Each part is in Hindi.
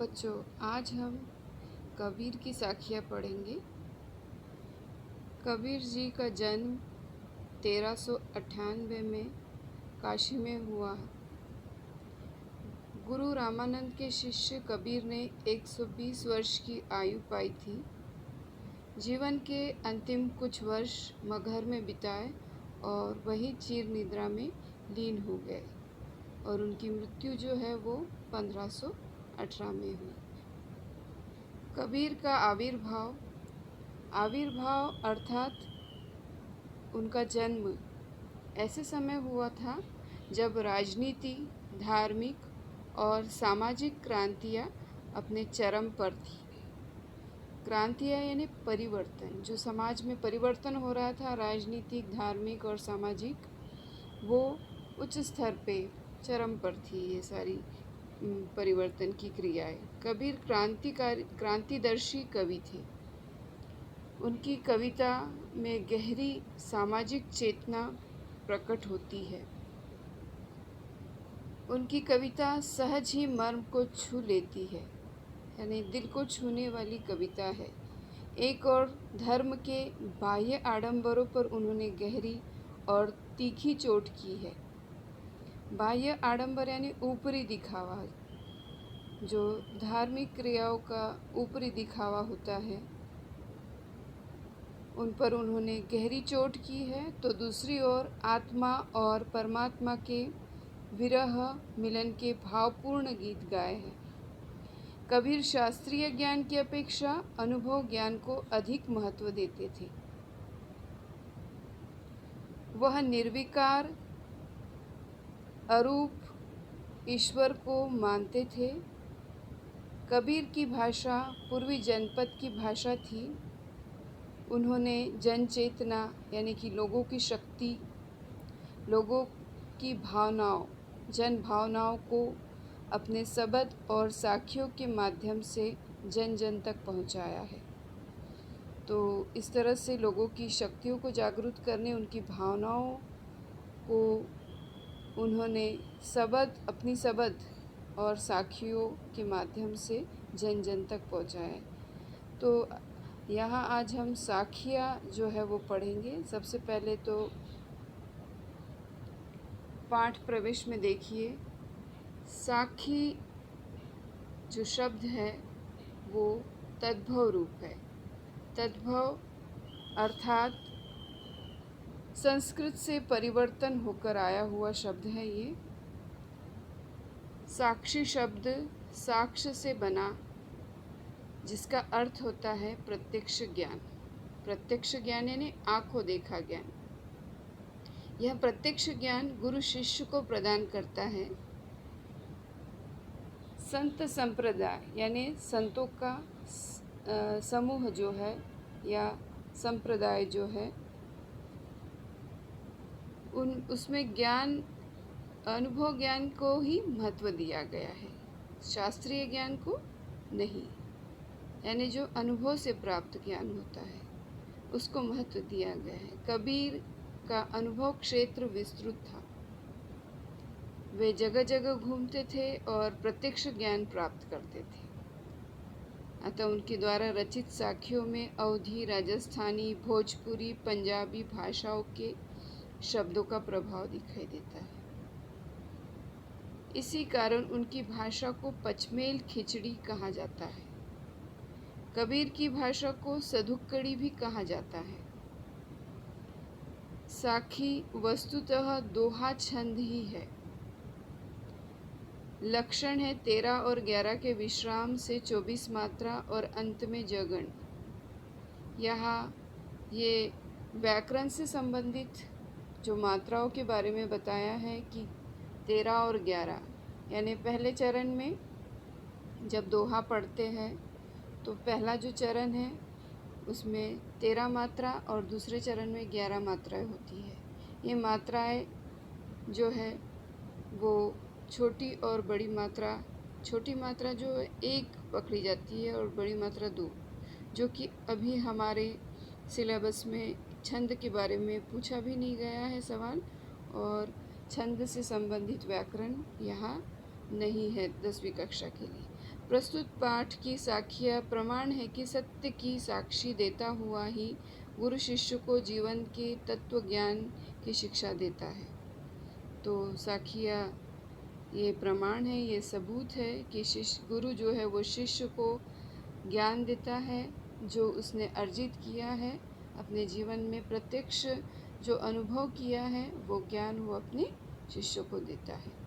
बच्चों, आज हम कबीर की साखियाँ पढ़ेंगे। कबीर जी का जन्म 1398 में काशी में हुआ। गुरु रामानंद के शिष्य कबीर ने 120 वर्ष की आयु पाई थी। जीवन के अंतिम कुछ वर्ष मगहर में बिताए और वही चीर निद्रा में लीन हो गए और उनकी मृत्यु जो है वो 1518 में हुई। कबीर का आविर्भाव अर्थात उनका जन्म ऐसे समय हुआ था जब राजनीति, धार्मिक और सामाजिक क्रांतियाँ अपने चरम पर थी। क्रांतियाँ यानी परिवर्तन, जो समाज में परिवर्तन हो रहा था, राजनीतिक, धार्मिक और सामाजिक, वो उच्च स्तर पे चरम पर थी। ये सारी परिवर्तन की क्रियाएं। कबीर क्रांतिदर्शी कवि थे। उनकी कविता में गहरी सामाजिक चेतना प्रकट होती है। उनकी कविता सहज ही मर्म को छू लेती है, यानी दिल को छूने वाली कविता है। एक और धर्म के बाह्य आडंबरों पर उन्होंने गहरी और तीखी चोट की है। बाह्य आडंबर यानी ऊपरी दिखावा, जो धार्मिक क्रियाओं का ऊपरी दिखावा होता है, उन पर उन्होंने गहरी चोट की है। तो दूसरी ओर आत्मा और परमात्मा के विरह मिलन के भावपूर्ण गीत गाए हैं। कबीर शास्त्रीय ज्ञान की अपेक्षा अनुभव ज्ञान को अधिक महत्व देते थे। वह निर्विकार अरूप ईश्वर को मानते थे। कबीर की भाषा पूर्वी जनपद की भाषा थी। उन्होंने जन चेतना यानी कि लोगों की शक्ति, लोगों की भावनाओं, जन भावनाओं को अपने शब्द और साखियों के माध्यम से जन जन तक पहुंचाया है। तो इस तरह से लोगों की शक्तियों को जागरूक करने, उनकी भावनाओं को उन्होंने अपनी शब्द और साखियों के माध्यम से जन जन तक पहुंचाया। तो यहाँ आज हम साखियाँ जो है वो पढ़ेंगे। सबसे पहले तो पाठ प्रवेश में देखिए, साखी जो शब्द है वो तद्भव रूप है। तद्भव अर्थात संस्कृत से परिवर्तन होकर आया हुआ शब्द है ये। साक्षी शब्द साक्ष्य से बना, जिसका अर्थ होता है प्रत्यक्ष ज्ञान। प्रत्यक्ष ज्ञान यानी आंखों देखा ज्ञान। यह प्रत्यक्ष ज्ञान गुरु शिष्य को प्रदान करता है। संत संप्रदाय यानी संतों का समूह जो है या संप्रदाय जो है, उसमें ज्ञान, अनुभव ज्ञान को ही महत्व दिया गया है, शास्त्रीय ज्ञान को नहीं। यानी जो अनुभव से प्राप्त ज्ञान होता है उसको महत्व दिया गया है। कबीर का अनुभव क्षेत्र विस्तृत था। वे जगह जगह घूमते थे और प्रत्यक्ष ज्ञान प्राप्त करते थे। अतः उनके द्वारा रचित साखियों में अवधी, राजस्थानी, भोजपुरी, पंजाबी भाषाओं के शब्दों का प्रभाव दिखाई देता है। इसी कारण उनकी भाषा को पचमेल खिचड़ी कहा जाता है। कबीर की भाषा को सधुक्कड़ी भी कहा जाता है। साखी वस्तुतः दोहा छंद ही है। लक्षण है 13 और 11 के विश्राम से 24 मात्रा और अंत में जगण। यहाँ ये व्याकरण से संबंधित जो मात्राओं के बारे में बताया है कि 13 और 11, यानी पहले चरण में जब दोहा पढ़ते हैं तो पहला जो चरण है उसमें 13 मात्रा और दूसरे चरण में 11 मात्राएं होती है। ये मात्राएं जो है वो छोटी और बड़ी मात्रा, छोटी मात्रा जो एक पकड़ी जाती है और बड़ी मात्रा 2, जो कि अभी हमारे सिलेबस में छंद के बारे में पूछा भी नहीं गया है सवाल, और छंद से संबंधित व्याकरण यहाँ नहीं है 10वीं कक्षा के लिए। प्रस्तुत पाठ की साखियाँ प्रमाण है कि सत्य की साक्षी देता हुआ ही गुरु शिष्य को जीवन के तत्व ज्ञान की शिक्षा देता है। तो साखियाँ ये प्रमाण है, ये सबूत है कि गुरु जो है वो शिष्य को ज्ञान देता है जो उसने अर्जित किया है अपने जीवन में, प्रत्यक्ष जो अनुभव किया है वो ज्ञान वो अपने शिष्य को देता है।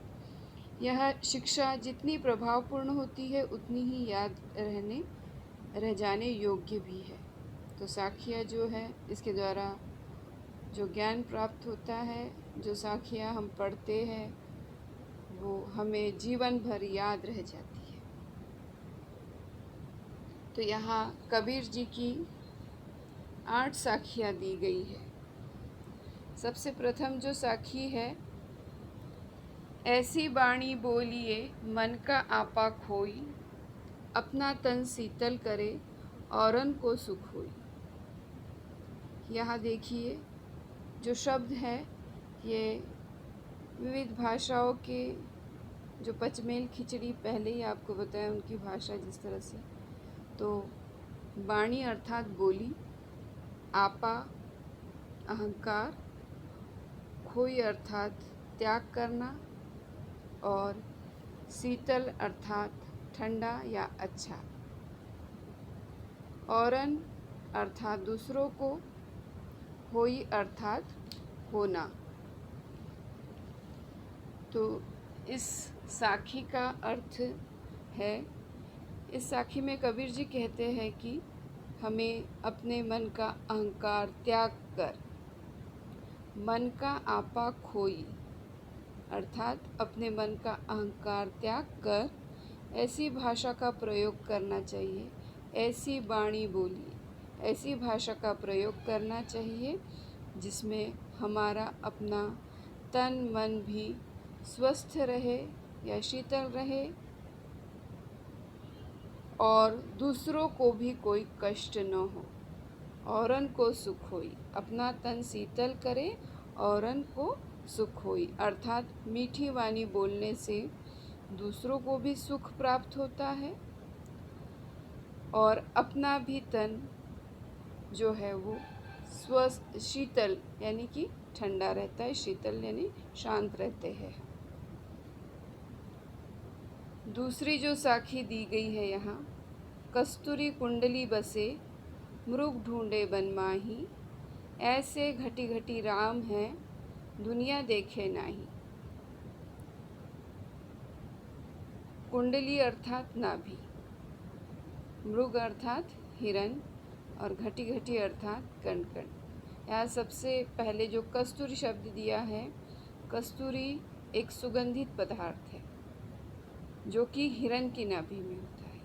यह शिक्षा जितनी प्रभावपूर्ण होती है उतनी ही याद रह जाने योग्य भी है। तो साखियाँ जो है इसके द्वारा जो ज्ञान प्राप्त होता है, जो साखियाँ हम पढ़ते हैं वो हमें जीवन भर याद रह जाती है। तो यहाँ कबीर जी की 8 साखियाँ दी गई है। सबसे प्रथम जो साखी है, ऐसी बाणी बोलिए मन का आपा खोई, अपना तन शीतल करे औरन को सुख होई। यहाँ देखिए जो शब्द है ये विविध भाषाओं के जो पचमेल खिचड़ी पहले ही आपको बताया उनकी भाषा जिस तरह से। तो बाणी अर्थात बोली, आपा अहंकार, खोई अर्थात त्याग करना, और शीतल अर्थात ठंडा या अच्छा, औरन अर्थात दूसरों को, होई अर्थात होना। तो इस साखी का अर्थ है, इस साखी में कबीर जी कहते हैं कि हमें अपने मन का अहंकार त्याग कर मन का आपा खोई अर्थात अपने मन का अहंकार त्याग कर ऐसी भाषा का प्रयोग करना चाहिए, ऐसी बाणी बोली, ऐसी भाषा का प्रयोग करना चाहिए जिसमें हमारा अपना तन मन भी स्वस्थ रहे या शीतल रहे और दूसरों को भी कोई कष्ट न हो। औरन को सुख होई, अपना तन शीतल करे औरन को सुख होई अर्थात मीठी वाणी बोलने से दूसरों को भी सुख प्राप्त होता है और अपना भी तन जो है वो स्वस्थ शीतल यानी कि ठंडा रहता है, शीतल यानी शांत रहते हैं। दूसरी जो साखी दी गई है यहाँ, कस्तूरी कुंडली बसे मृग ढूंढे बनमाही, ऐसे घटी घटी राम हैं दुनिया देखे नाही। कुंडली अर्थात नाभि, मृग अर्थात हिरण और घटी घटी अर्थात कण कण। यहाँ सबसे पहले जो कस्तूरी शब्द दिया है, कस्तूरी एक सुगंधित पदार्थ है जो कि हिरण की नाभि में होता है।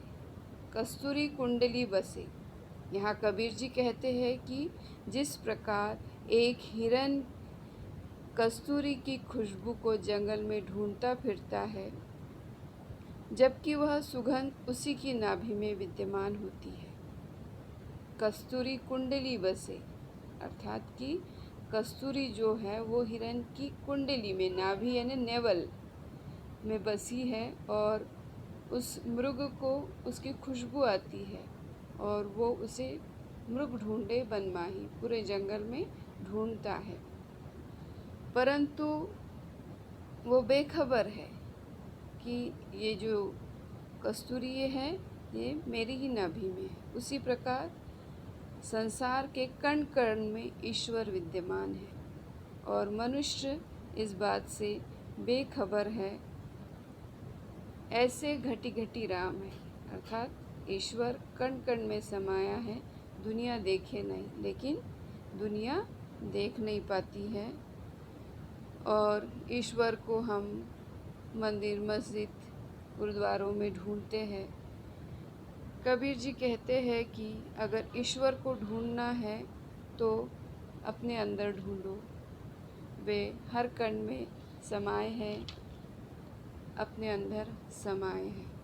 कस्तूरी कुंडली बसे, यहाँ कबीर जी कहते हैं कि जिस प्रकार एक हिरण कस्तूरी की खुशबू को जंगल में ढूंढता फिरता है जबकि वह सुगंध उसी की नाभि में विद्यमान होती है। कस्तूरी कुंडली बसे अर्थात कि कस्तूरी जो है वो हिरण की कुंडली में, नाभि यानी नेवल में बसी है और उस मृग को उसकी खुशबू आती है और वो उसे मृग ढूंढे बनमाही, पूरे जंगल में ढूंढता है, परंतु वो बेखबर है कि ये जो कस्तूरी है ये मेरी ही नाभि में है। उसी प्रकार संसार के कण कण में ईश्वर विद्यमान है और मनुष्य इस बात से बेखबर है। ऐसे घटी घटी राम है अर्थात ईश्वर कण कण में समाया है, दुनिया देखे नहीं, लेकिन दुनिया देख नहीं पाती है और ईश्वर को हम मंदिर मस्जिद गुरुद्वारों में ढूंढते हैं। कबीर जी कहते हैं कि अगर ईश्वर को ढूंढना है तो अपने अंदर ढूंढो, वे हर कण में समाये हैं, अपने अंदर समाये हैं।